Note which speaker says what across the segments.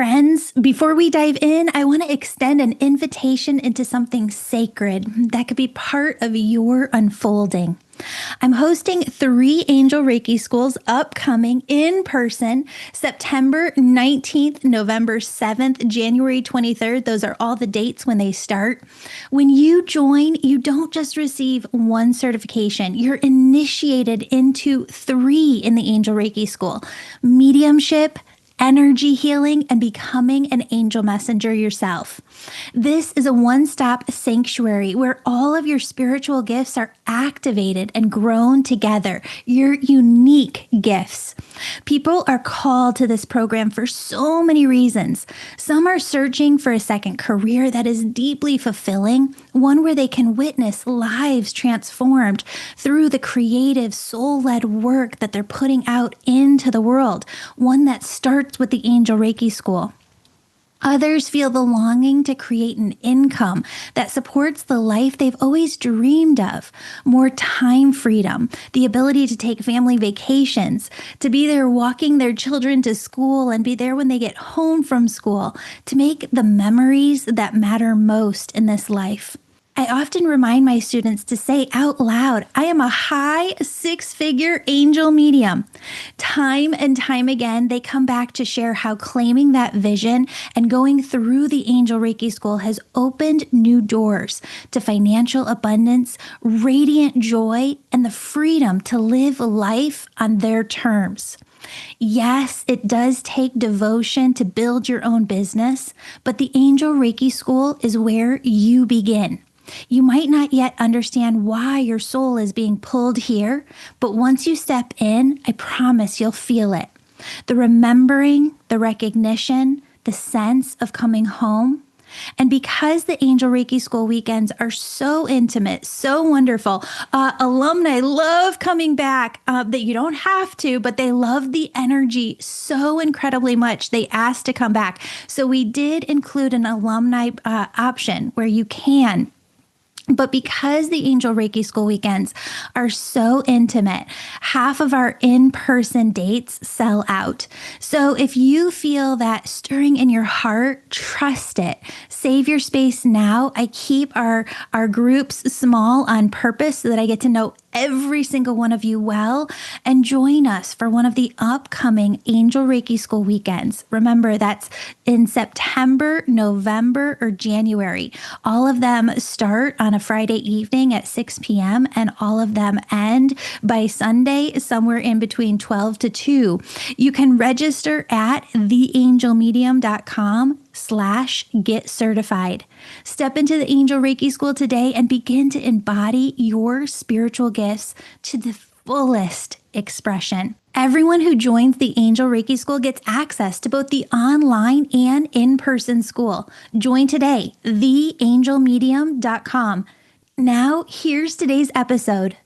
Speaker 1: Friends, before we dive in, I want to extend an invitation into something sacred that could be part of your unfolding. I'm hosting 3 Angel Reiki Schools upcoming in person September 19th, November 7th, January 23rd. Those are all the dates when they start. When you join, you don't just receive one certification, you're initiated into 3 in the Angel Reiki School: mediumship, energy healing, and becoming an angel messenger yourself. This is a one-stop sanctuary where all of your spiritual gifts are activated and grown together, your unique gifts. People are called to this program for so many reasons. Some are searching for a second career that is deeply fulfilling, one where they can witness lives transformed through the creative, soul-led work that they're putting out into the world, one that starts with the Angel Reiki School. Others feel the longing to create an income that supports the life they've always dreamed of: more time freedom, the ability to take family vacations, to be there walking their children to school and be there when they get home from school, to make the memories that matter most in this life. I often remind my students to say out loud, I am a high 6-figure angel medium. Time and time again, they come back to share how claiming that vision and going through the Angel Reiki School has opened new doors to financial abundance, radiant joy, and the freedom to live life on their terms. Yes, it does take devotion to build your own business, but the Angel Reiki School is where you begin. You might not yet understand why your soul is being pulled here, but once you step in, I promise you'll feel it. The remembering, the recognition, the sense of coming home. And because the Angel Reiki School weekends are so intimate, so wonderful, alumni love coming back, that you don't have to, but they love the energy so incredibly much. They asked to come back. So we did include an alumni option where you can. But because the Angel Reiki School weekends are so intimate, half of our in-person dates sell out. So if you feel that stirring in your heart, trust it. Save your space now. I keep our groups small on purpose so that I get to know every single one of you well, and join us for one of the upcoming Angel Reiki School weekends. Remember, that's in September, November, or January. All of them start on a Friday evening at 6 p.m. and all of them end by Sunday, somewhere in between 12 to 2. You can register at theangelmedium.com/get certified. Step into the Angel Reiki School today and begin to embody your spiritual gifts to the fullest expression. Everyone who joins the Angel Reiki School gets access to both the online and in-person school. Join today, theangelmedium.com. Now, here's today's episode.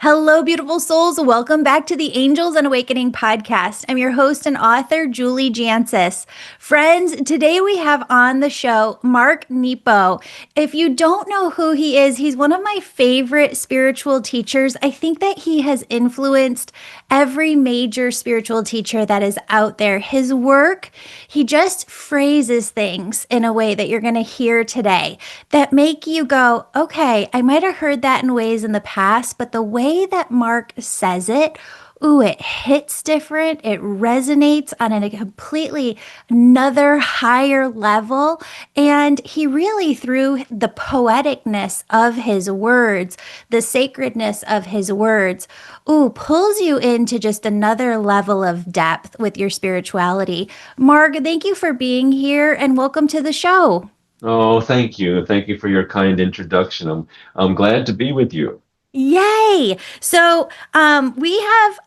Speaker 1: Hello, beautiful souls. Welcome back to the Angels and Awakening podcast. I'm your host and author, Julie Jancius. Friends, today we have on the show Mark Nepo. If you don't know who he is, he's one of my favorite spiritual teachers. I think that he has influenced every major spiritual teacher that is out there. His work, he just phrases things in a way that you're going to hear today that make you go, okay, I might have heard that in ways in the past, but the way that Mark says it, ooh, it hits different. It resonates on a completely another higher level. And he really, through the poeticness of his words, the sacredness of his words, ooh, pulls you into just another level of depth with your spirituality. Mark, thank you for being here and welcome to the show.
Speaker 2: Oh, thank you. Thank you for your kind introduction. I'm glad to be with you.
Speaker 1: Yay! So we have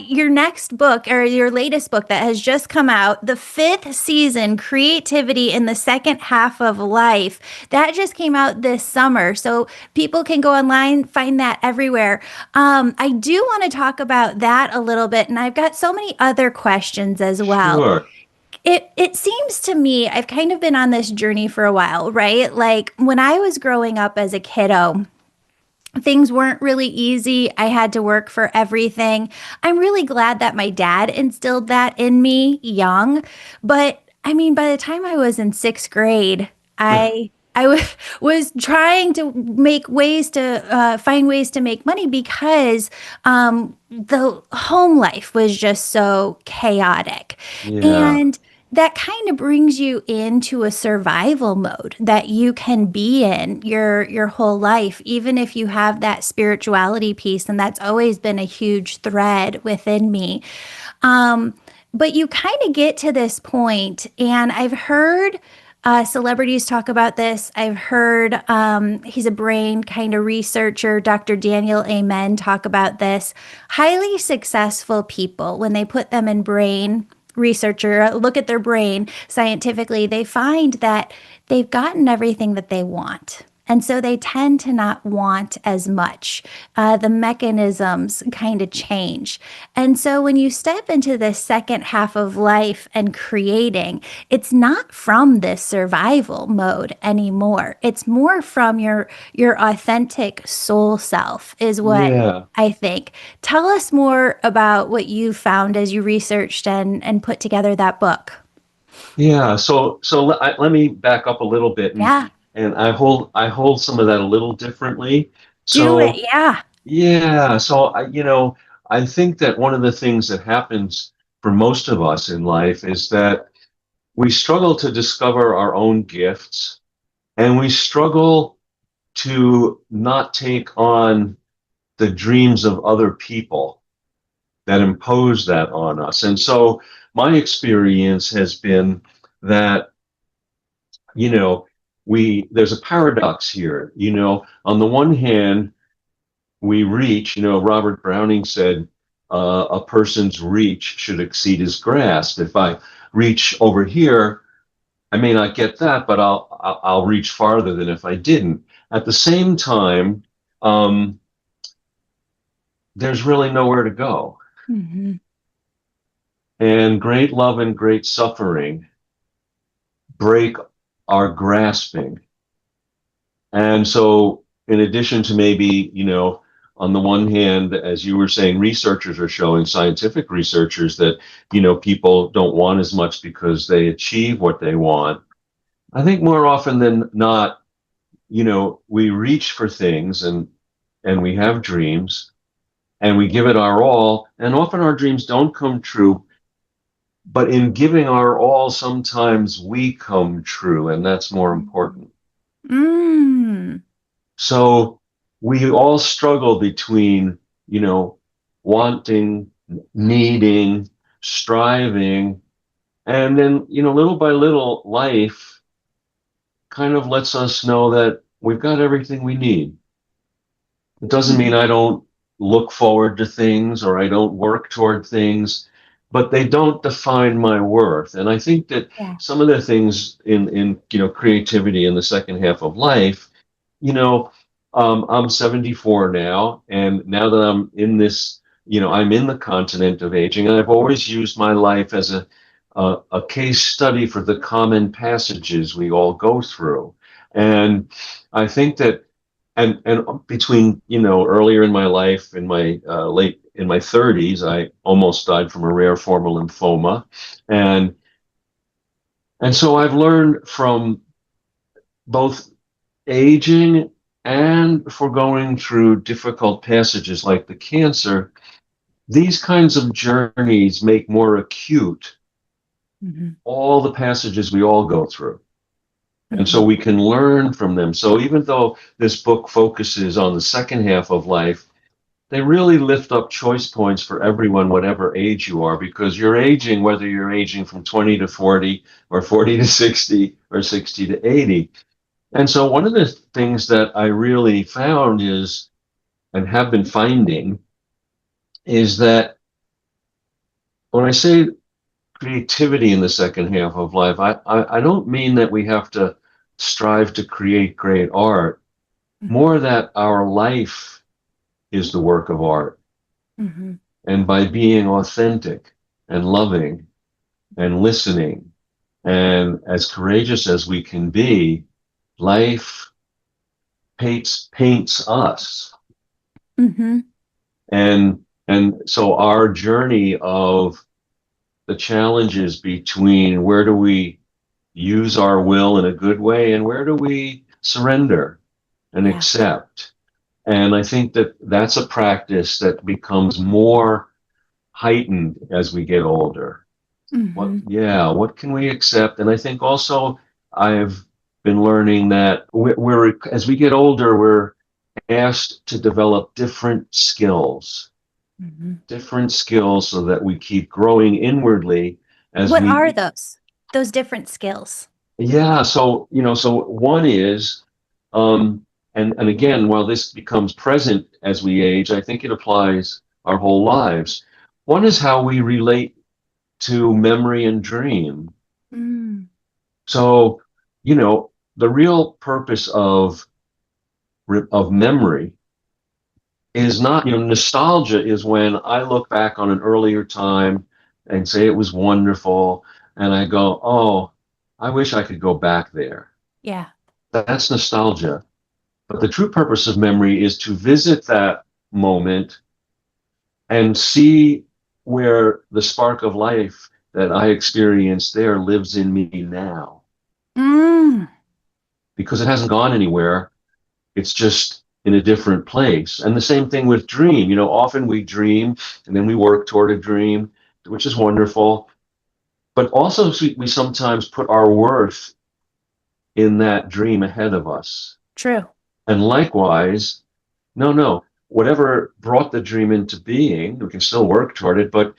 Speaker 1: your next book, or your latest book that has just come out, the 5th season, Creativity in the Second Half of Life. That just came out this summer. So people can go online, find that everywhere. I do want to talk about that a little bit, and I've got so many other questions as well.
Speaker 2: Sure.
Speaker 1: It seems to me, I've kind of been on this journey for a while, right? Like when I was growing up as a kiddo, things weren't really easy. I had to work for everything. I'm really glad that my dad instilled that in me young. But I mean, by the time I was in sixth grade, was trying to make ways to find ways to make money because the home life was just so chaotic.
Speaker 2: Yeah.
Speaker 1: And that kind of brings you into a survival mode that you can be in your whole life, even if you have that spirituality piece, and that's always been a huge thread within me. um, but you kind of get to this point, and I've heard celebrities talk about this. I've heard he's a brain kind of researcher, Dr. Daniel Amen, talk about this. Highly successful people, when they put them in brain researcher, look at their brain scientifically, they find that they've gotten everything that they want. And so they tend to not want as much. The mechanisms kind of change. And so when you step into the second half of life and creating, it's not from this survival mode anymore. It's more from your authentic soul self is what
Speaker 2: Yeah.
Speaker 1: I think. Tell us more about what you found as you researched and put together that book.
Speaker 2: Yeah. Let me back up a little bit,
Speaker 1: Yeah,
Speaker 2: and I hold some of that a little differently.
Speaker 1: do it.
Speaker 2: So
Speaker 1: Yeah.
Speaker 2: yeah, I think that one of the things that happens for most of us in life is that we struggle to discover our own gifts, and we struggle to not take on the dreams of other people that impose that on us. And so my experience has been that, you know, there's a paradox here. On the one hand, we reach, Robert Browning said, a person's reach should exceed his grasp. If I reach over here, I may not get that, but I'll reach farther than if I didn't. At the same time, um, there's really nowhere to go.
Speaker 1: Hmm.
Speaker 2: And great love and great suffering break our grasping. And so, in addition to maybe, on the one hand, as you were saying, researchers are showing, scientific researchers, that, people don't want as much because they achieve what they want. I think more often than not, we reach for things, and we have dreams, and we give it our all. And often our dreams don't come true, but in giving our all, sometimes we come true, and that's more important.
Speaker 1: Mm.
Speaker 2: So we all struggle between, wanting, needing, striving, and then, little by little, life kind of lets us know that we've got everything we need. It doesn't mean I don't look forward to things or I don't work toward things, but they don't define my worth. And I think that
Speaker 1: Yeah.
Speaker 2: some of the things in creativity in the second half of life, you know, I'm 74 now, and now that I'm in this, I'm in the continent of aging, and I've always used my life as a case study for the common passages we all go through. And I think that and between earlier in my life, in my late in my 30s, I almost died from a rare form of lymphoma, and so I've learned from both aging and for going through difficult passages like the cancer. These kinds of journeys make more acute
Speaker 1: Hmm.
Speaker 2: all the passages we all go through. And so
Speaker 1: Hmm.
Speaker 2: we can learn from them. So even though this book focuses on the second half of life, they really lift up choice points for everyone, whatever age you are, because you're aging, whether you're aging from 20 to 40 or 40 to 60 or 60 to 80. And so one of the things that I really found is, and have been finding, is that when I say creativity in the second half of life, I don't mean that we have to strive to create great art, more that our life is the work of art.
Speaker 1: Hmm.
Speaker 2: And by being authentic and loving and listening and as courageous as we can be, life paints us.
Speaker 1: Mm-hmm.
Speaker 2: And so our journey of the challenges between where do we use our will in a good way and where do we surrender and
Speaker 1: Yeah.
Speaker 2: accept. And I think that that's a practice that becomes more heightened as we get older.
Speaker 1: Mm-hmm.
Speaker 2: What can we accept? And I think also I've been learning that as we get older, we're asked to develop
Speaker 1: Mm-hmm.
Speaker 2: different skills so that we keep growing inwardly as
Speaker 1: What are
Speaker 2: we,
Speaker 1: those different skills?
Speaker 2: yeah. So, so one is, um, and again, while this becomes present as we age, I think it applies our whole lives. One is how we relate to memory and dream.
Speaker 1: Mm.
Speaker 2: So, the real purpose of memory is not, nostalgia is when I look back on an earlier time and say it was wonderful, and I go, oh, I wish I could go back there.
Speaker 1: Yeah.
Speaker 2: That's nostalgia. But the true purpose of memory is to visit that moment and see where the spark of life that I experienced there lives in me now.
Speaker 1: Mm.
Speaker 2: Because it hasn't gone anywhere. It's just in a different place. And the same thing with dream. Often we dream and then we work toward a dream, which is wonderful. But also we sometimes put our worth in that dream ahead of us.
Speaker 1: True.
Speaker 2: And likewise, no, whatever brought the dream into being, we can still work toward it, but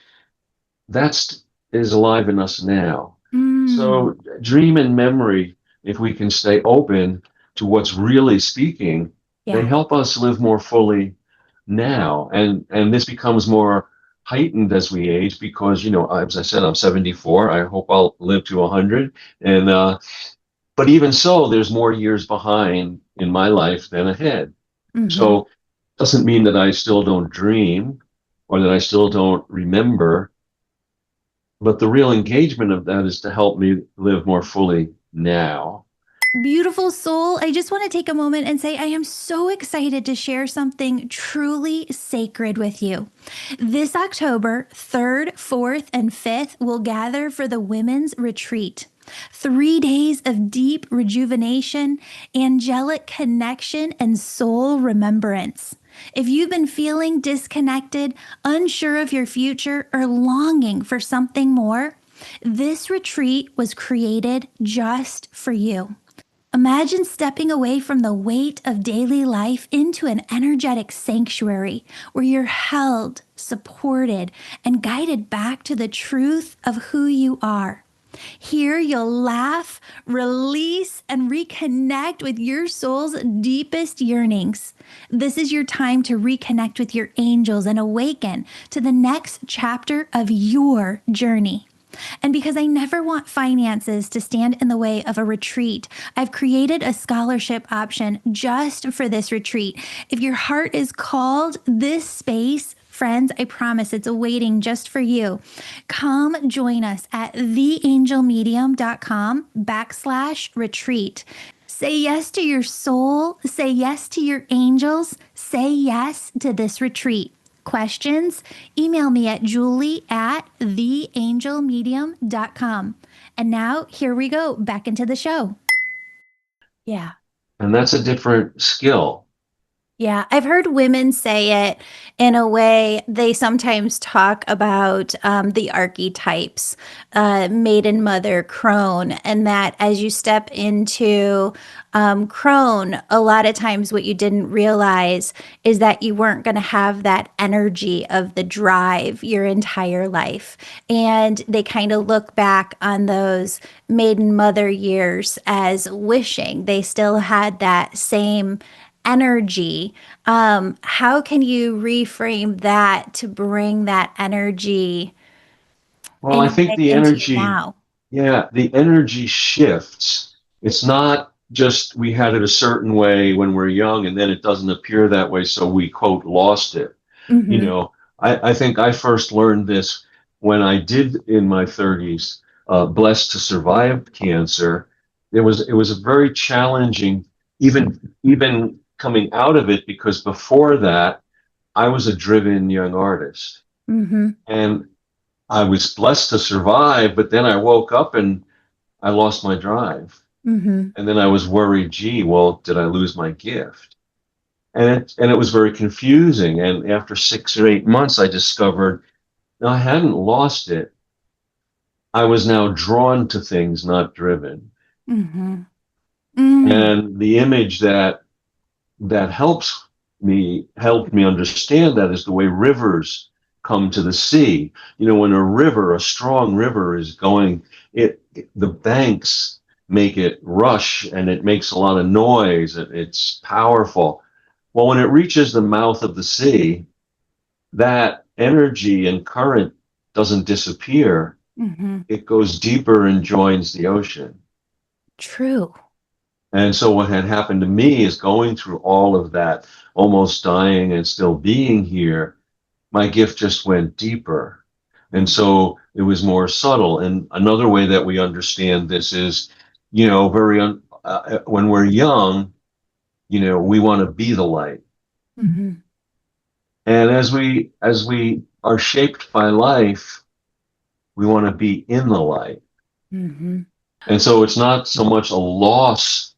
Speaker 2: that's is alive in us now.
Speaker 1: Mm.
Speaker 2: So dream and memory, if we can stay open to what's really speaking, they
Speaker 1: Yeah.
Speaker 2: help us live more fully now. And this becomes more heightened as we age because, as I said, I'm 74. I hope I'll live to 100. And but even so, there's more years behind in my life than ahead.
Speaker 1: Mm-hmm.
Speaker 2: So it doesn't mean that I still don't dream or that I still don't remember, but the real engagement of that is to help me live more fully now.
Speaker 1: Beautiful soul, I just want to take a moment and say I am so excited to share something truly sacred with you. This October, 3rd, 4th, and 5th, we'll gather for the Women's Retreat. 3 days of deep rejuvenation, angelic connection, and soul remembrance. If you've been feeling disconnected, unsure of your future, or longing for something more, this retreat was created just for you. Imagine stepping away from the weight of daily life into an energetic sanctuary where you're held, supported, and guided back to the truth of who you are. Here you'll laugh, release, and reconnect with your soul's deepest yearnings. This is your time to reconnect with your angels and awaken to the next chapter of your journey. And because I never want finances to stand in the way of a retreat, I've created a scholarship option just for this retreat. If your heart is called, this space, friends, I promise it's awaiting just for you. Come join us at theangelmedium.com/retreat. Say yes to your soul, say yes to your angels, say yes to this retreat. Questions? Email me at julie@theangelmedium.com. And now here we go back into the show. Yeah.
Speaker 2: And that's a different skill.
Speaker 1: Yeah, I've heard women say it in a way. They sometimes talk about the archetypes, maiden, mother, crone, and that as you step into crone, a lot of times what you didn't realize is that you weren't going to have that energy of the drive your entire life. And they kind of look back on those maiden, mother years as wishing they still had that same energy. How can you reframe that to bring that energy
Speaker 2: Well,
Speaker 1: in
Speaker 2: I
Speaker 1: a
Speaker 2: think
Speaker 1: way into your now?
Speaker 2: the energy shifts. It's not just we had it a certain way when we're young and then it doesn't appear that way, so we quote lost it. You
Speaker 1: Mm-hmm.
Speaker 2: know, I think I first learned this when I did in my 30s, blessed to survive cancer. It was a very challenging, even coming out of it, because before that, I was a driven young artist.
Speaker 1: Mm-hmm.
Speaker 2: And I was blessed to survive, but then I woke up and I lost my drive.
Speaker 1: Mm-hmm.
Speaker 2: And then I was worried, gee, well, did I lose my gift? And it was very confusing. And after 6 or 8 months, I discovered no, I hadn't lost it. I was now drawn to things, not driven.
Speaker 1: Mm-hmm. Mm.
Speaker 2: And the image that helped me understand that is the way rivers come to the sea. You know, when a strong river is going, the banks make it rush and it makes a lot of noise. It's powerful. Well, when it reaches the mouth of the sea, that energy and current doesn't disappear.
Speaker 1: Mm-hmm.
Speaker 2: It goes deeper and joins the ocean.
Speaker 1: True.
Speaker 2: And so what had happened to me is going through all of that, almost dying and still being here, my gift just went deeper. And so it was more subtle. And another way that we understand this is, when we're young, we want to be the light.
Speaker 1: Mm-hmm.
Speaker 2: And as we are shaped by life, we want to be in the light.
Speaker 1: Mm-hmm.
Speaker 2: And so it's not so much a loss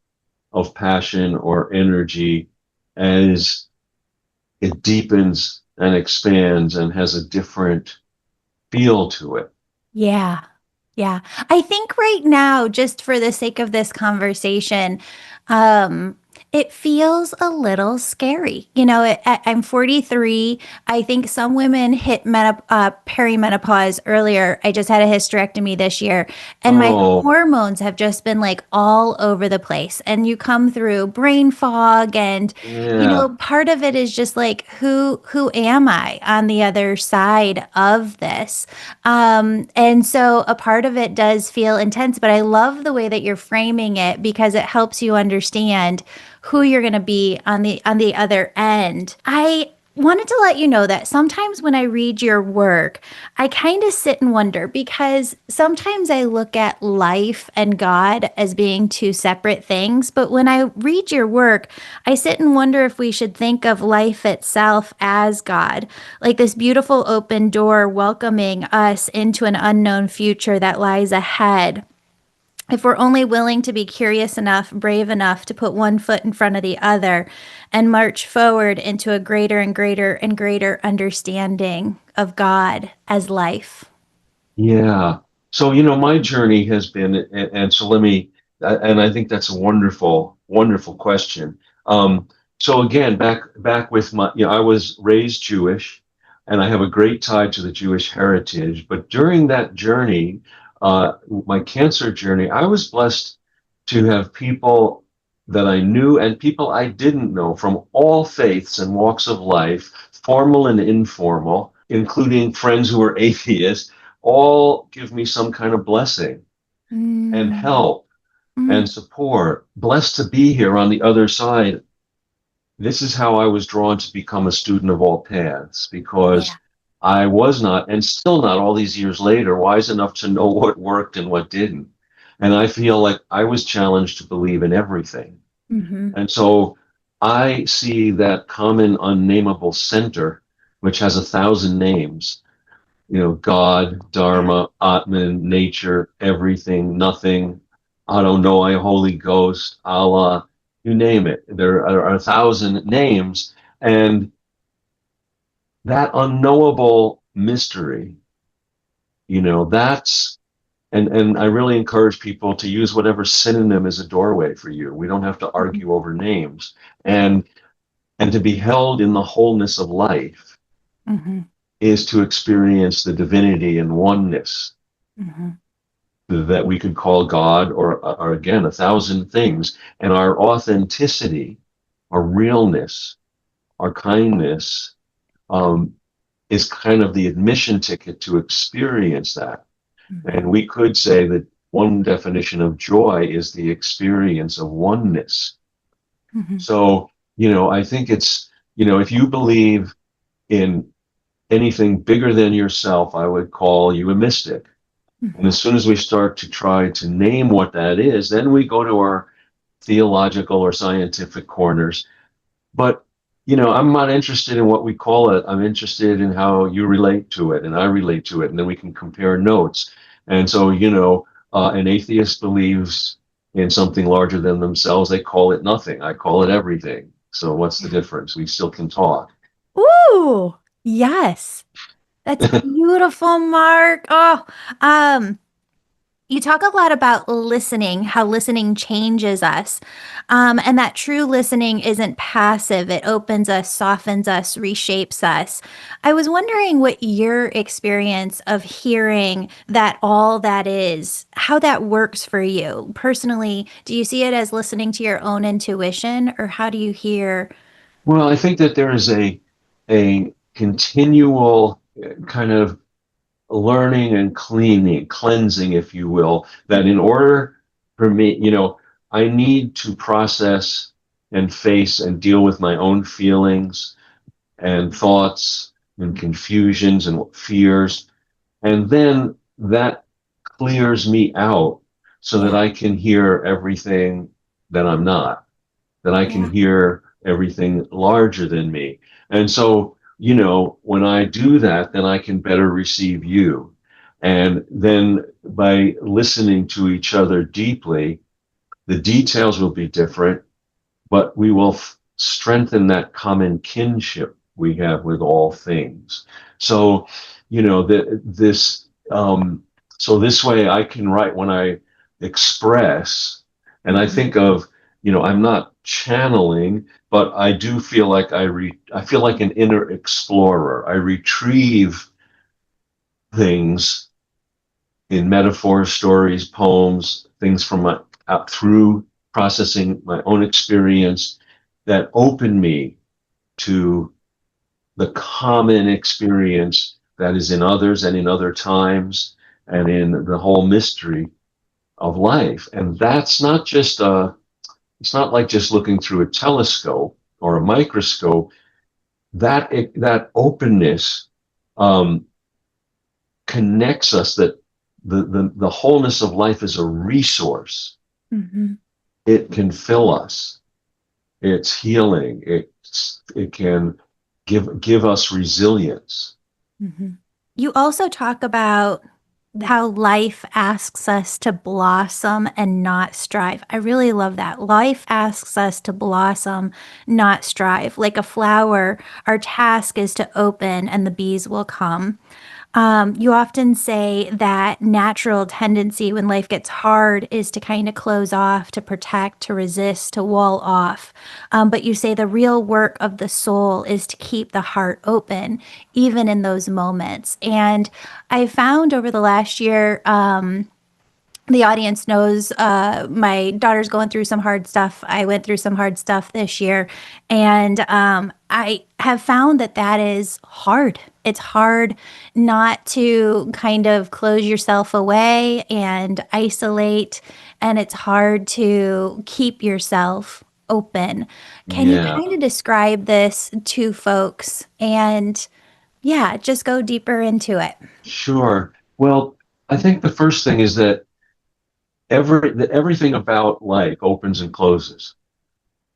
Speaker 2: of passion or energy as it deepens and expands and has a different feel to it.
Speaker 1: Yeah. Yeah. I think right now, just for the sake of this conversation, um, it feels a little scary. I'm 43. I think some women hit perimenopause earlier. I just had a hysterectomy this year, and my
Speaker 2: Oh,
Speaker 1: hormones have just been like all over the place. And you come through brain fog, and
Speaker 2: yeah.
Speaker 1: part of it is just like, who am I on the other side of this? And so a part of it does feel intense, but I love the way that you're framing it because it helps you understand who you're going to be on the other end. I wanted to let you know that sometimes when I read your work, I kind of sit and wonder because sometimes I look at life and God as being two separate things. But when I read your work, I sit and wonder if we should think of life itself as God, like this beautiful open door welcoming us into an unknown future that lies ahead. If we're only willing to be curious enough, brave enough to put one foot in front of the other and march forward into a greater and greater and greater understanding of God as life.
Speaker 2: Yeah. So, my journey has been, and so and I think that's a wonderful, wonderful question. So again, back with I was raised Jewish, and I have a great tie to the Jewish heritage. But during that journey, my cancer journey, I was blessed to have people that I knew and people I didn't know from all faiths and walks of life, formal and informal, including friends who were atheists, all give me some kind of blessing and
Speaker 1: Mm,
Speaker 2: help
Speaker 1: mm,
Speaker 2: and support. Blessed to be here on the other side. This is how I was drawn to become a student of all paths
Speaker 1: yeah.
Speaker 2: because I was not, and still not all these years later, wise enough to know what worked and what didn't. And I feel like I was challenged to believe in everything.
Speaker 1: Mm-hmm.
Speaker 2: And so I see that common unnameable center, which has 1,000 names, God,
Speaker 1: Yeah.
Speaker 2: Dharma, Atman, nature, everything, nothing, I don't know, I Holy Ghost, Allah, you name it. There are 1,000 names. And that unknowable mystery, that's, and I really encourage people to use whatever synonym is a doorway for you. We don't have to
Speaker 1: Mm-hmm.
Speaker 2: argue over names. And to be held in the wholeness of life
Speaker 1: Mm-hmm.
Speaker 2: is to experience the divinity and oneness
Speaker 1: Mm-hmm.
Speaker 2: that we could call God or again, 1,000 things. And our authenticity, our realness, our kindness um, is kind of the admission ticket to experience that.
Speaker 1: Mm-hmm.
Speaker 2: And we could say that one definition of joy is the experience of oneness.
Speaker 1: Mm-hmm.
Speaker 2: So, I think if you believe in anything bigger than yourself, I would call you a mystic. And
Speaker 1: Mm-hmm.
Speaker 2: as soon as we start to try to name what that is, then we go to our theological or scientific corners. But, I'm not interested in what we call it. I'm interested in how you relate to it and I relate to it. And then we can compare notes. And so, an atheist believes in something larger than themselves. They call it nothing. I call it everything. So what's the difference? We still can talk.
Speaker 1: Ooh, yes. That's beautiful, Mark. Oh, um, you talk a lot about listening, how listening changes us, and that true listening isn't passive. It opens us, softens us, reshapes us. I was wondering what your experience of hearing that all that is, how that works for you personally. Do you see it as listening to your own intuition, or how do you hear?
Speaker 2: Well, I think that there is a continual kind of learning and cleansing, if you will, that in order for me, I need to process and face and deal with my own feelings and thoughts and confusions and fears. And then that clears me out so that
Speaker 1: Yeah,
Speaker 2: I can hear everything that I'm not, that I can
Speaker 1: yeah,
Speaker 2: hear everything larger than me. And so, when I do that, then I can better receive you. And then by listening to each other deeply, the details will be different, but we will strengthen that common kinship we have with all things. So, this, so this way I can write when I express, and I
Speaker 1: mhm,
Speaker 2: think of, I'm not channeling, but I do feel like I feel like an inner explorer. I retrieve things in metaphors, stories, poems, things from my out through processing my own experience that open me to the common experience that is in others and in other times and in the whole mystery of life. And that's not just it's not like just looking through a telescope or a microscope. That openness um, connects us that the wholeness of life is a resource.
Speaker 1: mhm,
Speaker 2: It can fill us. It's healing. It can give us resilience.
Speaker 1: mhm. You also talk about how life asks us to blossom and not strive. I really love that. Life asks us to blossom, not strive. Like a flower, our task is to open and the bees will come. You often say that natural tendency when life gets hard is to kind of close off, to protect, to resist, to wall off. But you say the real work of the soul is to keep the heart open, even in those moments. And I found over the last year, the audience knows my daughter's going through some hard stuff. I went through some hard stuff this year. And I have found that that is hard. It's hard not to kind of close yourself away and isolate. And it's hard to keep yourself open. Can you
Speaker 2: Yeah,
Speaker 1: kind of describe this to folks? And yeah, just go deeper into it.
Speaker 2: sure. Well, I think the first thing is that everything about life opens and closes.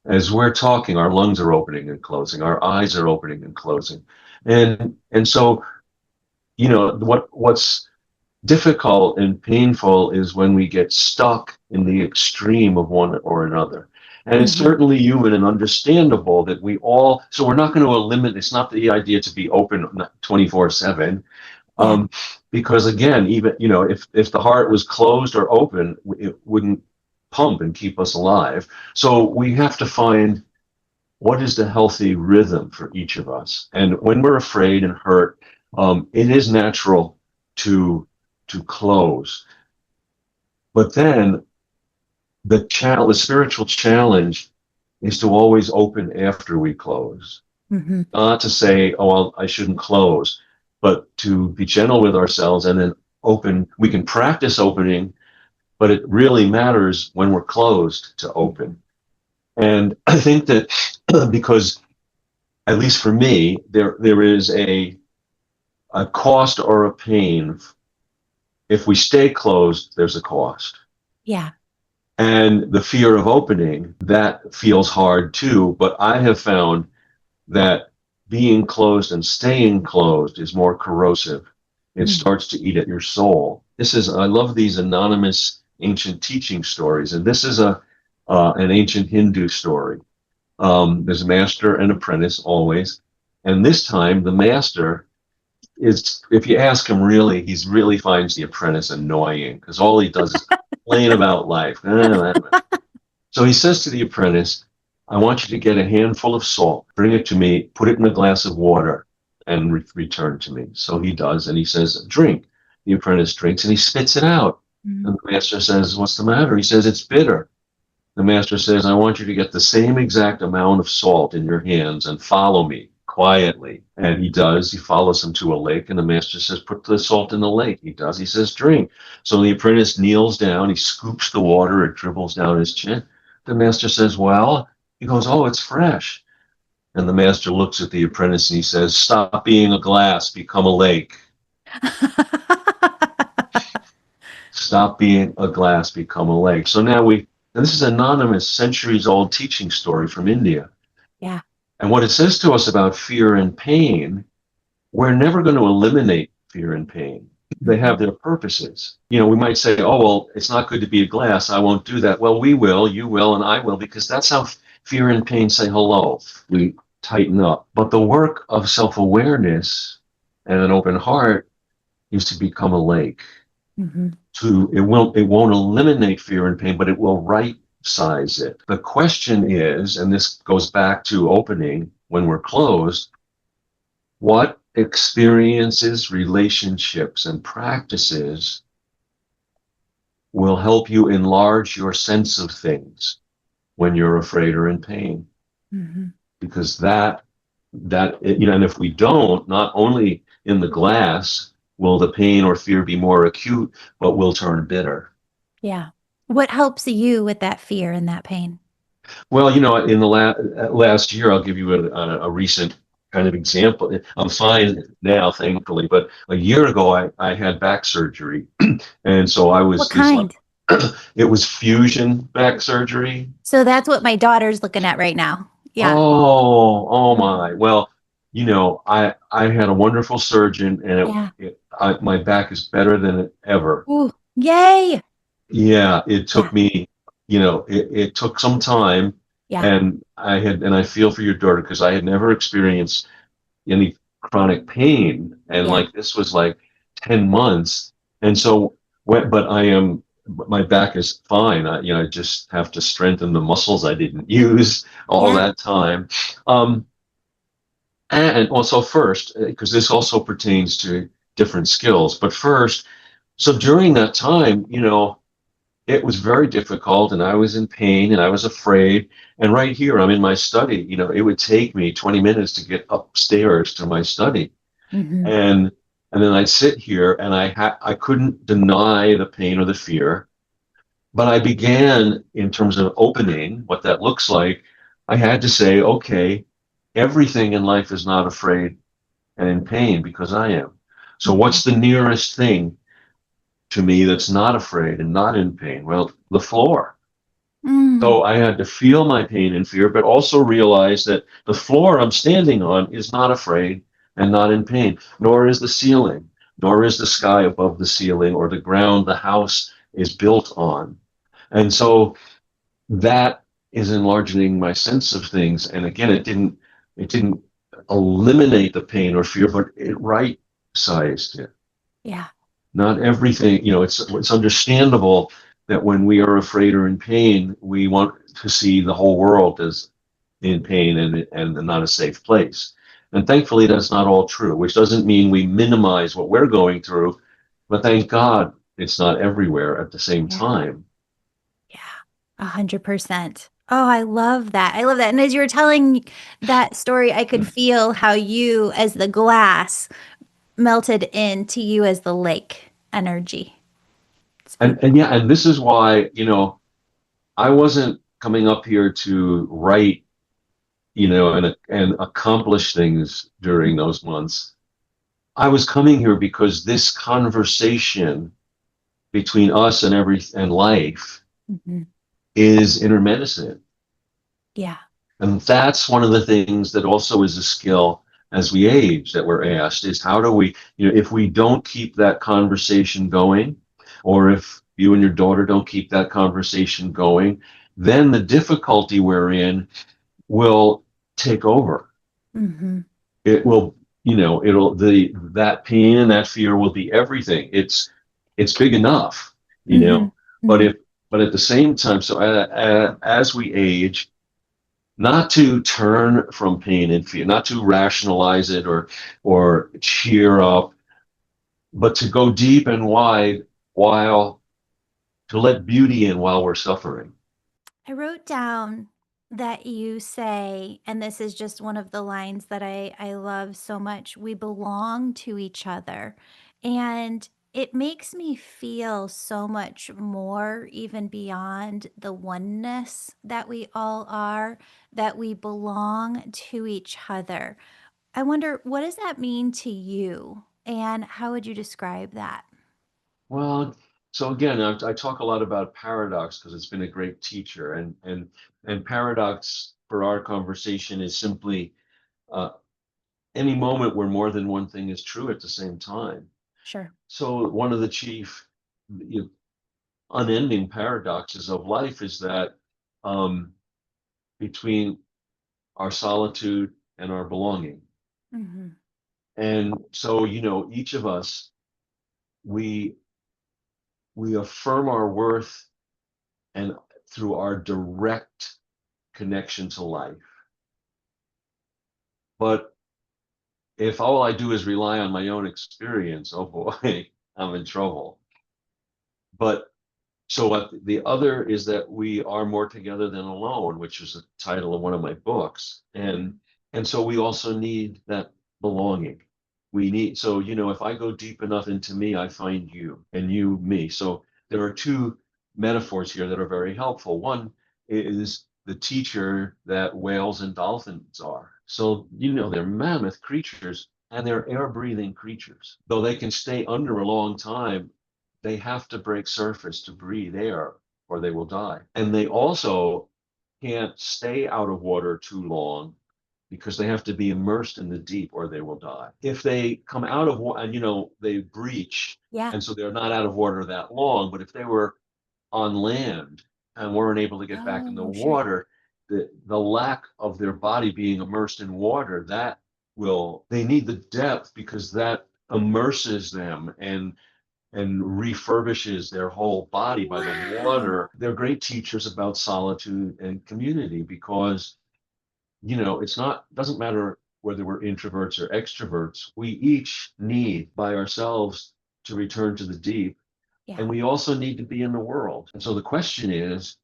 Speaker 2: As we're talking, our lungs are opening and closing, our eyes are opening and closing. And so, what's difficult and painful is when we get stuck in the extreme of one or another. And it's
Speaker 1: Hmm.
Speaker 2: certainly human and understandable that we all, so we're not going to eliminate, it's not the idea to be open 24/7.
Speaker 1: Yeah.
Speaker 2: Um, because again, even, if the heart was closed or open, it wouldn't pump and keep us alive. So we have to find what is the healthy rhythm for each of us. And when we're afraid and hurt, it is natural to close. But then the spiritual challenge is to always open after we close.
Speaker 1: Hmm.
Speaker 2: Not to say, oh, well, I shouldn't close, but to be gentle with ourselves and then open. We can practice opening, but it really matters when we're closed to open. And I think that because, at least for me, there is a cost or a pain. If we stay closed, there's a cost.
Speaker 1: Yeah.
Speaker 2: And the fear of opening, that feels hard too. But I have found that being closed and staying closed is more corrosive. It
Speaker 1: Mm.
Speaker 2: starts to eat at your soul. I love these anonymous ancient teaching stories, and this is an ancient Hindu story. There's a master and apprentice always, and this time the master is, if you ask him really, he really finds the apprentice annoying because all he does is complain about life. So he says to the apprentice, I want you to get a handful of salt, bring it to me, put it in a glass of water, and return to me. So he does, and he says, drink. The apprentice drinks and he spits it out.
Speaker 1: Mm.
Speaker 2: And the master says, what's the matter? He says, it's bitter. The master says, I want you to get the same exact amount of salt in your hands and follow me quietly. And he does. He follows him to a lake, and the master says, put the salt in the lake. He does. He says, drink. So the apprentice kneels down. He scoops the water. It dribbles down his chin. The master says, well, he goes, oh, it's fresh. And the master looks at the apprentice and he says, stop being a glass, become a lake. Stop being a glass, become a lake. So now and this is an anonymous, centuries old teaching story from India.
Speaker 1: Yeah.
Speaker 2: And what it says to us about fear and pain, we're never going to eliminate fear and pain. They have their purposes. We might say, oh, well, it's not good to be a glass. I won't do that. Well, we will, you will, and I will, because that's how fear and pain say hello. We tighten up. But the work of self-awareness and an open heart is to become a lake.
Speaker 1: Mm-hmm.
Speaker 2: It won't eliminate fear and pain, but it will right size it. The question is, and this goes back to opening when we're closed, what experiences, relationships, and practices will help you enlarge your sense of things when you're afraid or in pain?
Speaker 1: Mm-hmm.
Speaker 2: Because and if we don't, not only in the glass will the pain or fear be more acute, but will turn bitter.
Speaker 1: Yeah. What helps you with that fear and that pain?
Speaker 2: Well, in the last year, I'll give you a recent kind of example. I'm fine now, thankfully, but a year ago, I had back surgery. And so
Speaker 1: What kind?
Speaker 2: it was fusion back surgery.
Speaker 1: So that's what my daughter's looking at right now. Yeah.
Speaker 2: Oh
Speaker 1: Mhm.
Speaker 2: my. Well, I had a wonderful surgeon, and
Speaker 1: Yeah.
Speaker 2: my back is better than it ever.
Speaker 1: Ooh, yay.
Speaker 2: Yeah, it took
Speaker 1: Yeah.
Speaker 2: me, it took some time,
Speaker 1: Yeah.
Speaker 2: and I feel for your daughter because I had never experienced any chronic pain, and
Speaker 1: Yeah.
Speaker 2: like this was like 10 months. And so, but my back is fine. I just have to strengthen the muscles I didn't use all
Speaker 1: Yeah.
Speaker 2: that time. Um, and also first, because this also pertains to different skills, but first, so during that time, it was very difficult and I was in pain and I was afraid. And right here, I'm in my study. It would take me 20 minutes to get upstairs to my study.
Speaker 1: Mm-hmm.
Speaker 2: And then I'd sit here and I couldn't deny the pain or the fear. But I began, in terms of opening what that looks like, I had to say, okay, everything in life is not afraid and in pain because I am. So
Speaker 1: Mm-hmm.
Speaker 2: what's the nearest thing to me that's not afraid and not in pain? Well, the floor.
Speaker 1: Mm.
Speaker 2: So I had to feel my pain and fear, but also realize that the floor I'm standing on is not afraid and not in pain, nor is the ceiling, nor is the sky above the ceiling or the ground the house is built on. And so that is enlarging my sense of things. And again, it didn't eliminate the pain or fear, but it right sized it.
Speaker 1: Yeah.
Speaker 2: Not everything, it's understandable that when we are afraid or in pain, we want to see the whole world as in pain and not a safe place. And thankfully, that's not all true, which doesn't mean we minimize what we're going through, but thank God it's not everywhere at the same
Speaker 1: Yeah.
Speaker 2: time.
Speaker 1: Yeah. 100%. Oh, I love that. I love that. And as you were telling that story, I could feel how you, as the glass, melted into you as the lake energy. It's
Speaker 2: And
Speaker 1: beautiful.
Speaker 2: yeah, and this is why, I wasn't coming up here to write, and accomplish things during those months. I was coming here because this conversation between us and life
Speaker 1: Mm-hmm.
Speaker 2: is inner medicine.
Speaker 1: Yeah.
Speaker 2: And that's one of the things that also is a skill as we age that we're asked is how do we, if we don't keep that conversation going, or if you and your daughter don't keep that conversation going, then the difficulty we're in will take over.
Speaker 1: Mm-hmm.
Speaker 2: It will, it'll that pain and that fear will be everything. It's big enough, you
Speaker 1: Mm-hmm.
Speaker 2: know. But
Speaker 1: Mm-hmm.
Speaker 2: if but at the same time, so as we age, not to turn from pain and fear, not to rationalize it or cheer up, but to go deep and wide while to let beauty in while we're suffering.
Speaker 1: I wrote down that you say, and this is just one of the lines that I love so much, we belong to each other. And it makes me feel so much more, even beyond the oneness that we all are, that we belong to each other. I wonder, what does that mean to you? And how would you describe that?
Speaker 2: Well, so again, I talk a lot about paradox because it's been a great teacher, and paradox for our conversation is simply uh, any moment where more than one thing is true at the same time.
Speaker 1: Sure.
Speaker 2: So one of the chief, you know, unending paradoxes of life is that um, between our solitude and our belonging.
Speaker 1: Mm-hmm.
Speaker 2: And so, each of us, we we affirm our worth and through our direct connection to life. But if all I do is rely on my own experience, oh boy, I'm in trouble. But so what the other is that we are more together than alone, which is the title of one of my books. And so we also need that belonging. We need so if I go deep enough into me, I find you and you me. So there are two metaphors here that are very helpful. One is the teacher that whales and dolphins are. So they're mammoth creatures and they're air breathing creatures. Though they can stay under a long time, they have to break surface to breathe air or they will die. And they also can't stay out of water too long because they have to be immersed in the deep or they will die. If they come out of water and they breach
Speaker 1: Yeah.
Speaker 2: and so they're not out of water that long, but if they were on land and weren't able to get back in the
Speaker 1: Oh, sure.
Speaker 2: water, the lack of their body being immersed in water, that will they need the depth because that immerses them and refurbishes their whole body by the
Speaker 1: Wow.
Speaker 2: water. They're great teachers about solitude and community because, it's not, doesn't matter whether we're introverts or extroverts. We each need by ourselves to return to the deep.
Speaker 1: Yeah.
Speaker 2: And we also need to be in the world. And so the question is,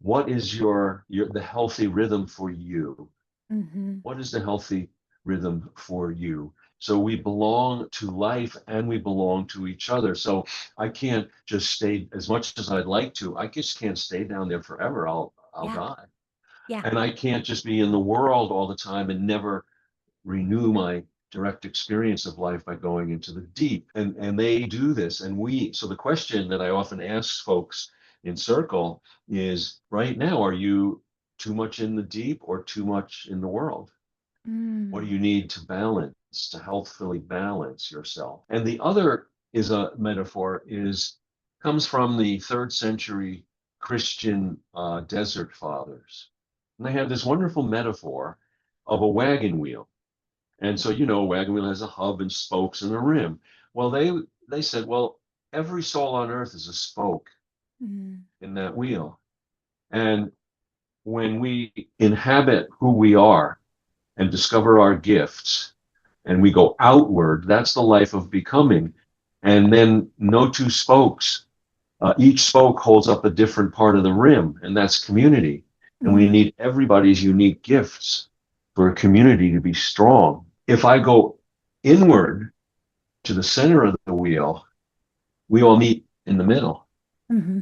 Speaker 2: what is the healthy rhythm for you?
Speaker 1: Mm-hmm.
Speaker 2: What is the healthy rhythm for you? So we belong to life and we belong to each other. So I can't just stay as much as I'd like to. I just can't stay down there forever. I'll
Speaker 1: Yeah.
Speaker 2: die.
Speaker 1: Yeah.
Speaker 2: And I can't just be in the world all the time and never renew my direct experience of life by going into the deep. And they do this. And so the question that I often ask folks in circle is right now, are you too much in the deep or too much in the world? What do
Speaker 1: Mm.
Speaker 2: you need to balance, to healthfully balance yourself? And the other is a metaphor is comes from the third century Christian desert fathers. And they have this wonderful metaphor of a wagon wheel. And so, a wagon wheel has a hub and spokes and a rim. Well, they said, well, every soul on earth is a spoke
Speaker 1: Mm.
Speaker 2: in that wheel. And when we inhabit who we are and discover our gifts, and we go outward, that's the life of becoming. And then no two spokes. Each spoke holds up a different part of the rim, and that's community. And we
Speaker 1: Mm.
Speaker 2: need everybody's unique gifts for a community to be strong. If I go inward to the center of the wheel, we all meet in the middle.
Speaker 1: Mm-hmm.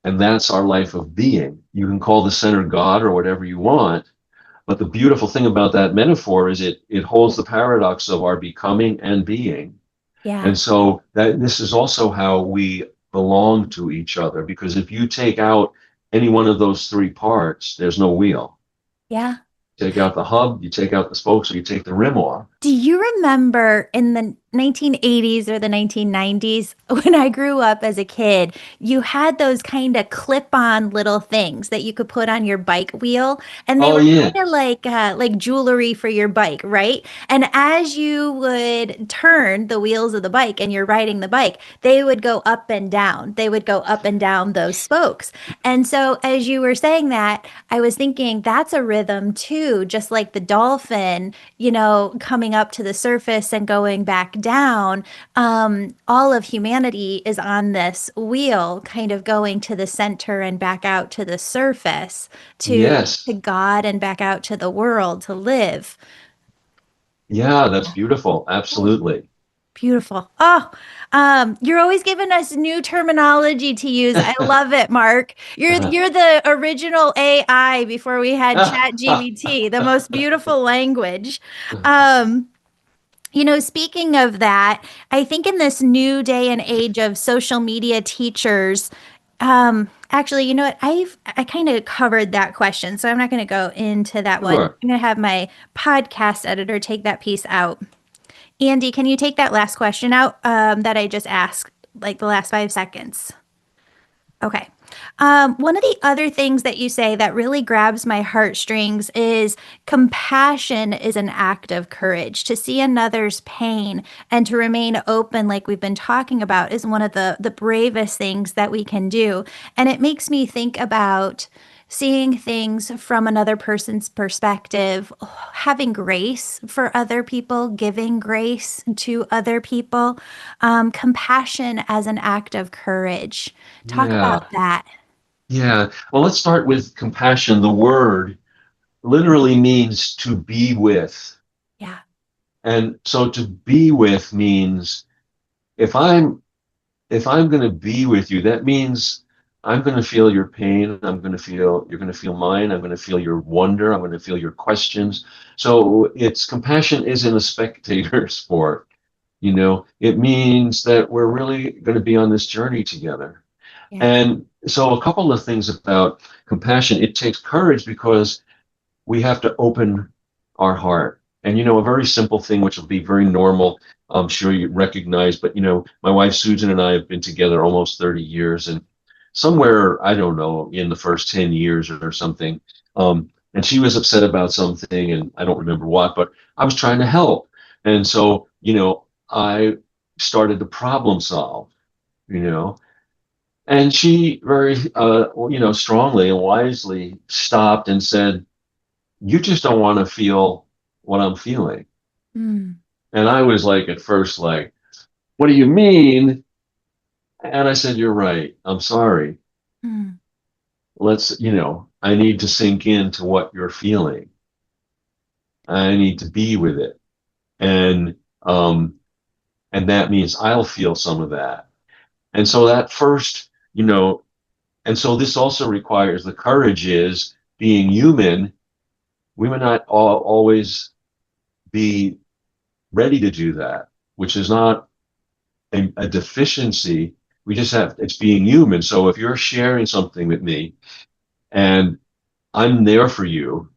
Speaker 2: And that's our life of being. You can call the center God or whatever you want. But the beautiful thing about that metaphor is it holds the paradox of our becoming and being.
Speaker 1: Yeah.
Speaker 2: And so that this is also how we belong to each other, because if you take out any one of those three parts, there's no wheel.
Speaker 1: Yeah.
Speaker 2: Take out the hub, you take out the spokes, or you take the rim off.
Speaker 1: Do you remember in the 1980s or the 1990s when I grew up as a kid, you had those kind of clip-on little things that you could put on your bike wheel, and they
Speaker 2: Oh
Speaker 1: were
Speaker 2: yeah,
Speaker 1: kind of like jewelry for your bike, right? And as you would turn the wheels of the bike and you're riding the bike, they would go up and down. They would go up and down those spokes. And so as you were saying that, I was thinking that's a rhythm too, just like the dolphin, coming up to the surface and going back down. All of humanity is on this wheel, kind of going to the center and back out to the surface, to
Speaker 2: yes,
Speaker 1: God and back out to the world to live.
Speaker 2: yeah, that's beautiful. Absolutely.
Speaker 1: Beautiful. Oh, you're always giving us new terminology to use. I love it, Mark. You're the original AI before we had Chat GBT, the most beautiful language. Um, Speaking of that, I think in this new day and age of social media teachers, actually, you know what? I kind of covered that question, so I'm not going to go into that one.
Speaker 2: Sure.
Speaker 1: I'm going to have my podcast editor take that piece out. Andy, can you take that last question out that I just asked, like the last 5 seconds? Okay. One of the other things that you say that really grabs my heartstrings is compassion is an act of courage. To see another's pain and to remain open, like we've been talking about, is one of the bravest things that we can do. And it makes me think about seeing things from another person's perspective, having grace for other people, giving grace to other people, compassion as an act of courage. Talk about
Speaker 2: Yeah.
Speaker 1: that.
Speaker 2: Yeah. Well, let's start with compassion. The word literally means to be with.
Speaker 1: Yeah.
Speaker 2: And so to be with means if I'm if I'm going to be with you, that means I'm going to feel your pain. You're going to feel mine. I'm going to feel your wonder. I'm going to feel your questions. So it's compassion isn't a spectator sport. It means that we're really going to be on this journey together.
Speaker 1: Yeah.
Speaker 2: And so a couple of things about compassion. It takes courage because we have to open our heart. And a very simple thing, which will be very normal, I'm sure you recognize, but my wife Susan and I have been together almost 30 years, and somewhere, I don't know, in the first 10 years or something, and she was upset about something, and I don't remember what, but I was trying to help. And so, I started to problem solve, you know, and she very, strongly and wisely stopped and said, you just don't want to feel what I'm feeling.
Speaker 1: Mm,
Speaker 2: And I was like, at first, like, what do you mean? And I said, you're right. I'm sorry.
Speaker 1: mm,
Speaker 2: I need to sink into what you're feeling. I need to be with it. And, um, and that means I'll feel some of that. And so that first, and so this also requires the courage is being human. We may not always be ready to do that, which is not a deficiency. It's being human. So if you're sharing something with me and I'm there for you,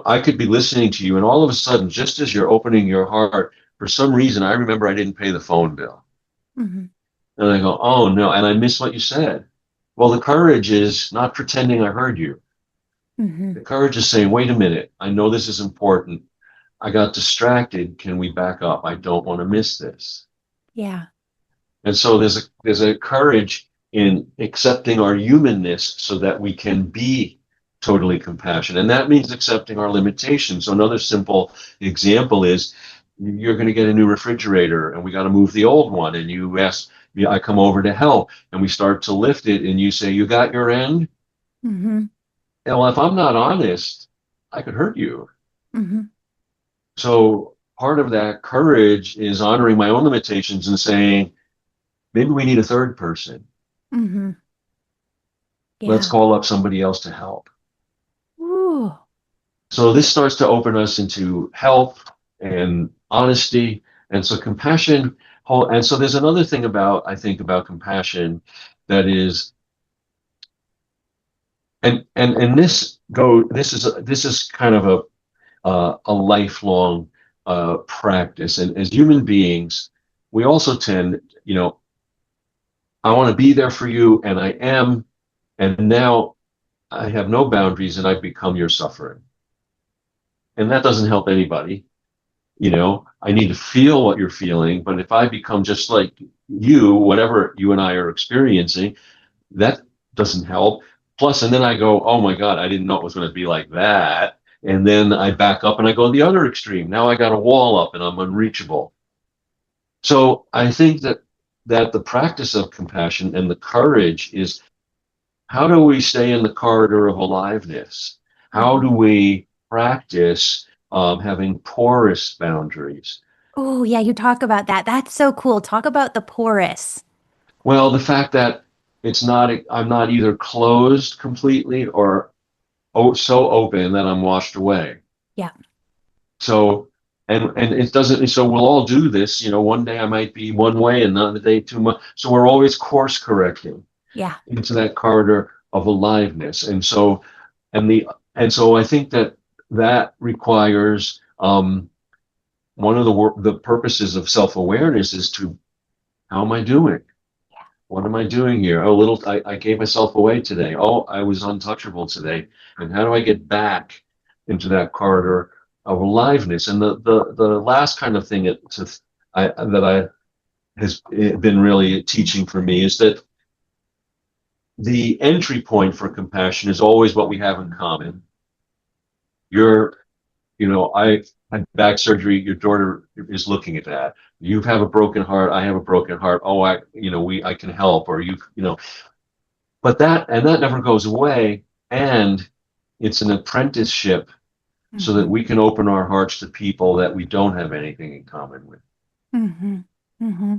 Speaker 2: I could be listening to you, and all of a sudden, just as you're opening your heart, for some reason, I remember I didn't pay the phone bill.
Speaker 1: mhm,
Speaker 2: And I go, oh no, and I miss what you said. Well, the courage is not pretending I heard you.
Speaker 1: mhm.
Speaker 2: The courage is saying, wait a minute, I know this is important. I got distracted. Can we back up? I don't want to miss this.
Speaker 1: Yeah.
Speaker 2: And so there's a courage in accepting our humanness so that we can be totally compassionate. And that means accepting our limitations. So another simple example is you're going to get a new refrigerator and we got to move the old one. And you ask me, I come over to help and we start to lift it and you say, you got your end?
Speaker 1: Mhm,
Speaker 2: And well, if I'm not honest, I could hurt you.
Speaker 1: mhm,
Speaker 2: So part of that courage is honoring my own limitations and saying, maybe we need a third person.
Speaker 1: mhm.
Speaker 2: Let's
Speaker 1: Yeah.
Speaker 2: call up somebody else to help.
Speaker 1: Ooh.
Speaker 2: So this starts to open us into help and honesty. And so compassion, and so there's another thing I think about compassion that is, and this go. This is kind of a lifelong practice, and as human beings, we also tend, I want to be there for you, and I am, and now I have no boundaries, and I become your suffering, and that doesn't help anybody. I need to feel what you're feeling, but if I become just like you, whatever you and I are experiencing, that doesn't help. Plus, and then I go, oh my God, I didn't know it was going to be like that. And then I back up and I go the other extreme. Now I got a wall up and I'm unreachable. So I think that the practice of compassion and the courage is, how do we stay in the corridor of aliveness? How do we practice having porous boundaries?
Speaker 1: Oh, yeah, you talk about that. That's so cool. Talk about the porous.
Speaker 2: Well, the fact that I'm not either closed completely or so open that I'm washed away.
Speaker 1: Yeah,
Speaker 2: So, and it doesn't. So we'll all do this. One day I might be one way, and another day too much. So we're always course correcting
Speaker 1: yeah.
Speaker 2: into that corridor of aliveness. And the and so I think that requires one of the purposes of self awareness is to, how am I doing? What am I doing here? Oh, I gave myself away today. Oh, I was untouchable today. And how do I get back into that corridor of aliveness? And the last kind of thing that I has been really teaching for me is that the entry point for compassion is always what we have in common. You're, I had back surgery. Your daughter is looking at that. You have a broken heart. I have a broken heart. Oh, I can help. Or but that never goes away, and it's an apprenticeship so that
Speaker 1: Hmm.
Speaker 2: we can open our hearts to people that we don't have anything in common with.
Speaker 1: Hmm. Hmm.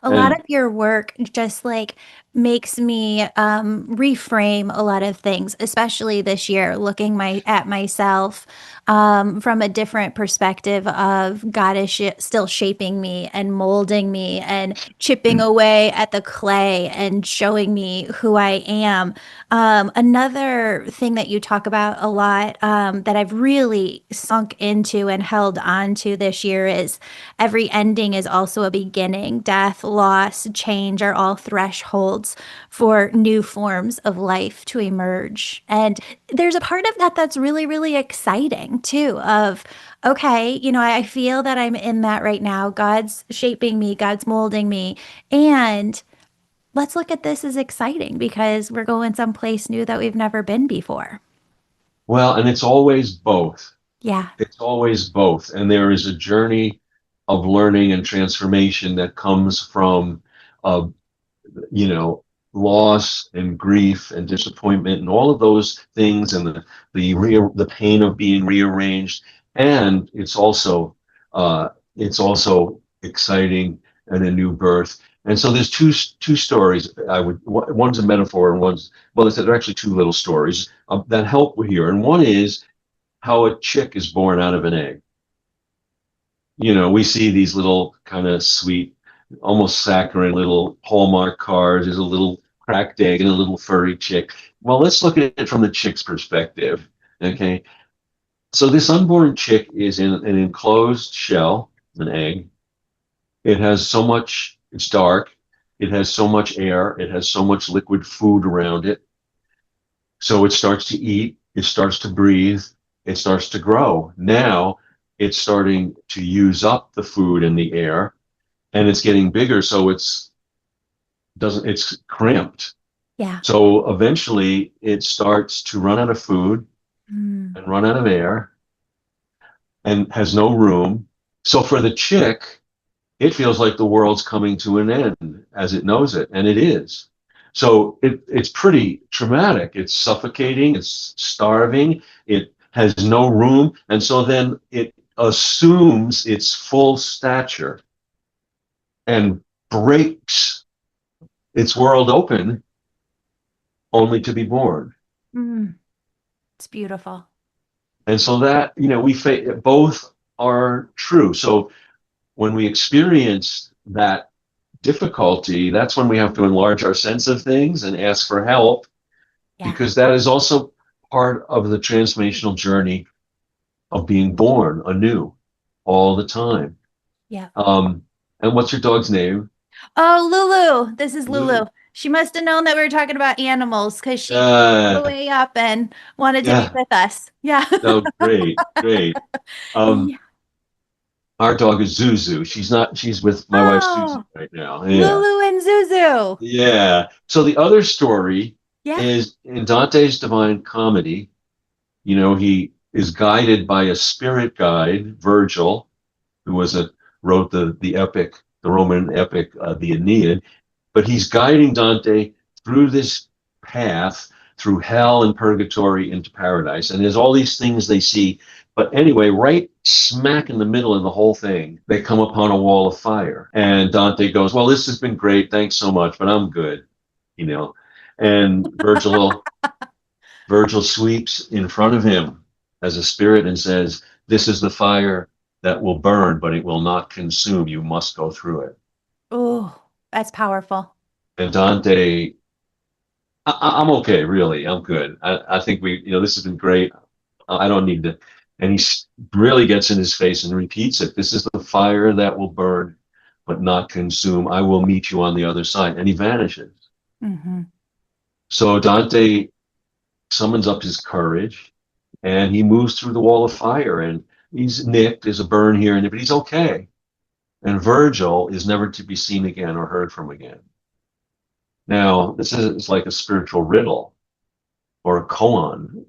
Speaker 1: A lot of
Speaker 2: And
Speaker 1: your work just like makes me reframe a lot of things, especially this year, looking at myself from a different perspective of God is still shaping me and molding me and chipping away at the clay and showing me who I am. Another thing that you talk about a lot that I've really sunk into and held on to this year is every ending is also a beginning. Death, loss, change are all thresholds for new forms of life to emerge. And there's a part of that that's really, really exciting too, of, okay, I feel that I'm in that right now. God's shaping me, God's molding me. And let's look at this as exciting because we're going someplace new that we've never been before.
Speaker 2: well, and it's always both.
Speaker 1: Yeah.
Speaker 2: It's always both. And there is a journey of learning and transformation that comes from uh, you know, loss and grief and disappointment and all of those things, and the pain of being rearranged. And it's also exciting and a new birth. And so there's two stories. One's a metaphor and they're actually two little stories that help here. And one is how a chick is born out of an egg. We see these little kind of sweet, almost saccharine little Hallmark cards. There's a little cracked egg and a little furry chick. Well, let's look at it from the chick's perspective. Okay. So this unborn chick is in an enclosed shell, an egg. It's dark. It has so much air. It has so much liquid food around it. So it starts to eat, it starts to breathe, it starts to grow. Now it's starting to use up the food and the air, and it's getting bigger, so it's cramped.
Speaker 1: Yeah.
Speaker 2: So eventually it starts to run out of food
Speaker 1: Mm.
Speaker 2: and run out of air and has no room. So for the chick, it feels like the world's coming to an end as it knows it, and it is. So it's pretty traumatic. It's suffocating, it's starving, it has no room, and so then it assumes its full stature and breaks its world open only to be born.
Speaker 1: Mm. It's beautiful.
Speaker 2: And so that, both are true. So when we experience that difficulty, that's when we have to enlarge our sense of things and ask for help,
Speaker 1: Yeah.
Speaker 2: because that is also part of the transformational journey of being born anew all the time.
Speaker 1: Yeah.
Speaker 2: Um, and what's your dog's name?
Speaker 1: Oh, Lulu. This is Lulu.
Speaker 2: Lou.
Speaker 1: She must have known that we were talking about animals because she came all the
Speaker 2: Uh,
Speaker 1: way up and wanted to be
Speaker 2: yeah.
Speaker 1: with us. Yeah.
Speaker 2: No, great, great. Um,
Speaker 1: Yeah.
Speaker 2: our dog is Zuzu. She's with my wife Susie
Speaker 1: Oh,
Speaker 2: right now. Yeah.
Speaker 1: Lulu and Zuzu.
Speaker 2: Yeah. So the other story
Speaker 1: Yeah.
Speaker 2: is in Dante's Divine Comedy, he is guided by a spirit guide, Virgil, who wrote the epic, the Roman epic, the Aeneid. But he's guiding Dante through this path, through hell and purgatory into paradise. And there's all these things they see. But anyway, right smack in the middle of the whole thing, they come upon a wall of fire. And Dante goes, "Well, this has been great. Thanks so much, but I'm good, you know." And Virgil sweeps in front of him as a spirit and says, "This is the fire that will burn, but it will not consume. You must go through it."
Speaker 1: Oh, that's powerful.
Speaker 2: And Dante, I'm okay, really. I'm good. I think this has been great. I don't need to. And really gets in his face and repeats it. This is the fire that will burn, but not consume. I will meet you on the other side. And he vanishes.
Speaker 1: Hmm.
Speaker 2: So Dante summons up his courage and he moves through the wall of fire. And he's nicked. There's a burn here and there, but he's okay. And Virgil is never to be seen again or heard from again. Now, this is like a spiritual riddle or a koan.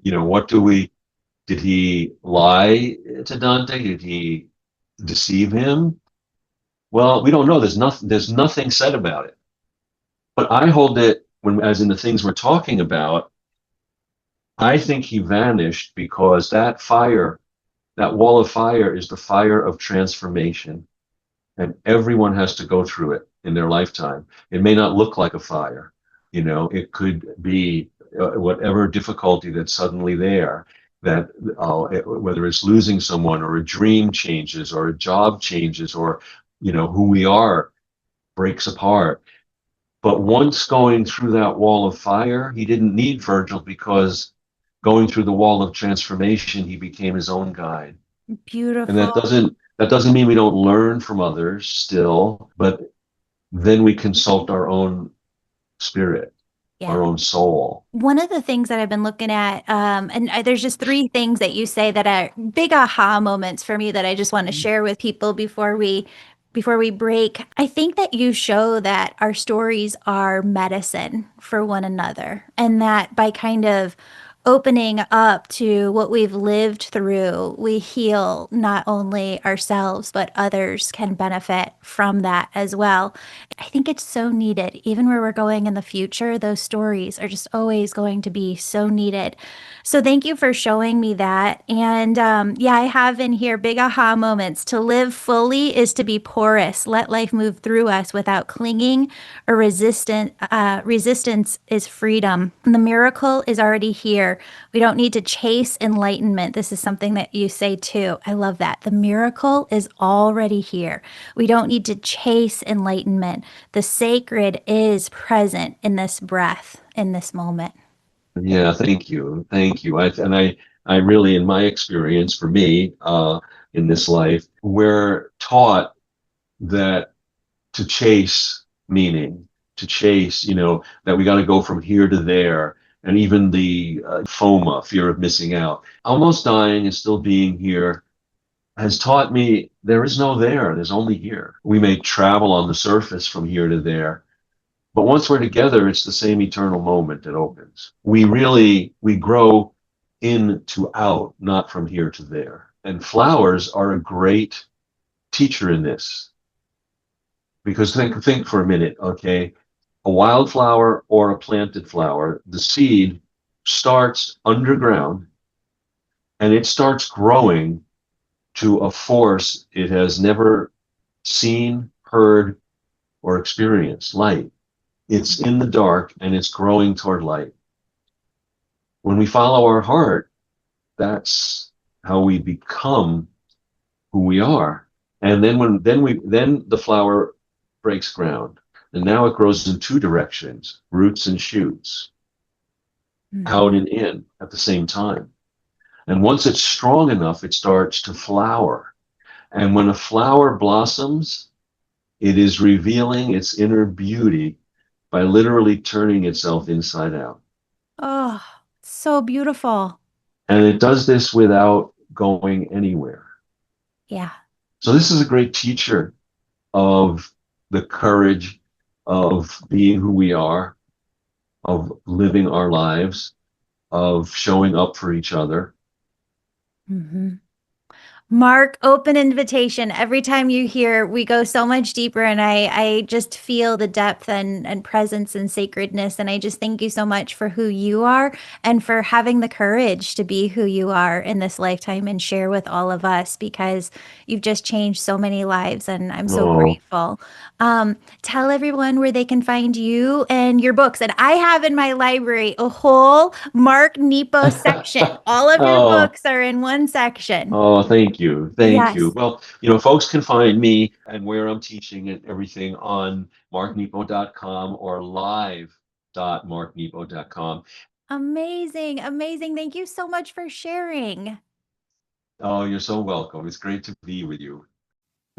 Speaker 2: Did he lie to Dante? Did he deceive him? Well, we don't know. There's nothing said about it. But I hold it as in the things we're talking about, I think he vanished because that fire, that wall of fire is the fire of transformation. And everyone has to go through it in their lifetime. It may not look like a fire, it could be whatever difficulty that's suddenly there. That whether it's losing someone or a dream changes or a job changes or who we are breaks apart. But once going through that wall of fire, he didn't need Virgil because going through the wall of transformation, he became his own guide. And
Speaker 1: Beautiful.
Speaker 2: that doesn't mean we don't learn from others still, but then we consult our own spirit,
Speaker 1: Yeah.
Speaker 2: our own soul.
Speaker 1: One of the things that I've been looking at, and there's just three things that you say that are big aha moments for me that I just want to share with people before we break. I think that you show that our stories are medicine for one another, and that by kind of opening up to what we've lived through, we heal not only ourselves, but others can benefit from that as well. I think it's so needed. Even where we're going in the future, those stories are just always going to be so needed. So thank you for showing me that. And yeah, I have in here big aha moments. To live fully is to be porous. Let life move through us without clinging or resistant. Resistance is freedom. And the miracle is already here. We don't need to chase enlightenment. This is something that you say too. I love that. The miracle is already here. We don't need to chase enlightenment. The sacred is present in this breath, in this moment.
Speaker 2: Yeah, thank you. Thank you. I really, in my experience, for me, in this life, we're taught that to chase meaning, to chase, that we got to go from here to there. And even the FOMA, fear of missing out, almost dying and still being here, has taught me there is no there, there's only here. We may travel on the surface from here to there, but once we're together, it's the same eternal moment that opens. We grow in to out, not from here to there. And flowers are a great teacher in this. Because think for a minute, okay? A wildflower or a planted flower, the seed starts underground and it starts growing to a force it has never seen, heard, or experienced, light. It's in the dark and it's growing toward light. When we follow our heart, that's how we become who we are. And then the flower breaks ground. And now it grows in two directions, roots and shoots. out
Speaker 1: Mhm.
Speaker 2: and in at the same time. And once it's strong enough, it starts to flower. And when a flower blossoms, it is revealing its inner beauty by literally turning itself inside out.
Speaker 1: Oh, so beautiful.
Speaker 2: And it does this without going anywhere.
Speaker 1: Yeah.
Speaker 2: So, this is a great teacher of the courage of being who we are, of living our lives, of showing up for each other.
Speaker 1: Hmm. Mark, open invitation. Every time you hear, we go so much deeper, and I just feel the depth and presence and sacredness. And I just thank you so much for who you are and for having the courage to be who you are in this lifetime and share with all of us because you've just changed so many lives, and I'm so
Speaker 2: Oh,
Speaker 1: grateful. Tell everyone where they can find you and your books. And I have in my library a whole Mark Nepo section. All of your
Speaker 2: oh,
Speaker 1: books are in one section.
Speaker 2: oh, thank you. Thank you.
Speaker 1: Yes.
Speaker 2: Well, folks can find me and where I'm teaching and everything on marknepo.com or live.marknepo.com.
Speaker 1: Amazing. Amazing. Thank you so much for sharing.
Speaker 2: Oh, you're so welcome. It's great to be with you.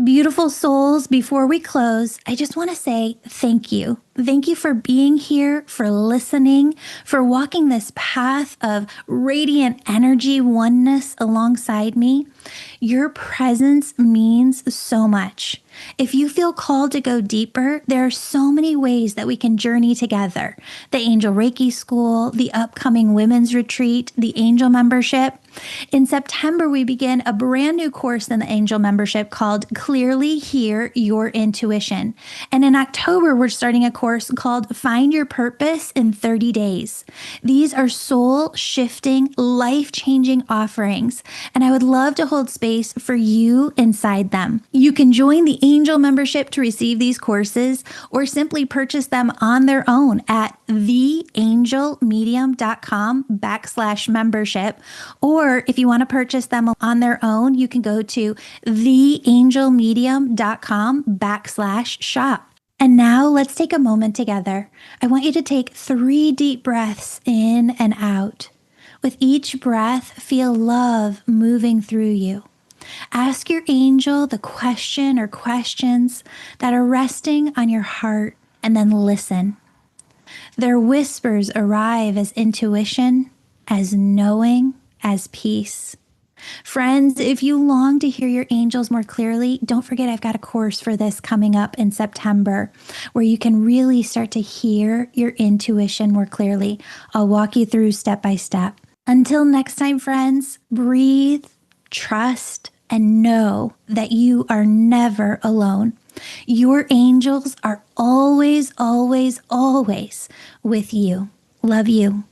Speaker 1: Beautiful souls, before we close, I just want to say thank you. Thank you for being here, for listening, for walking this path of radiant energy oneness alongside me. Your presence means so much. If you feel called to go deeper, there are so many ways that we can journey together. The Angel Reiki School, the upcoming women's retreat, the Angel membership. In September, we begin a brand new course in the Angel membership called Clearly Hear Your Intuition. And in October, we're starting a course called Find Your Purpose in 30 Days. These are soul shifting, life changing offerings, and I would love to hold space for you inside them. You can join the Angel membership to receive these courses or simply purchase them on their own at theangelmedium.com/membership. Or if you want to purchase them on their own, you can go to theangelmedium.com/shop. And now let's take a moment together. I want you to take 3 deep breaths in and out. With each breath, feel love moving through you. Ask your angel the question or questions that are resting on your heart, and then listen. Their whispers arrive as intuition, as knowing, as peace. Friends, if you long to hear your angels more clearly, don't forget I've got a course for this coming up in September where you can really start to hear your intuition more clearly. I'll walk you through step by step. Until next time, friends, breathe, trust, and know that you are never alone. Your angels are always, always, always with you. Love you.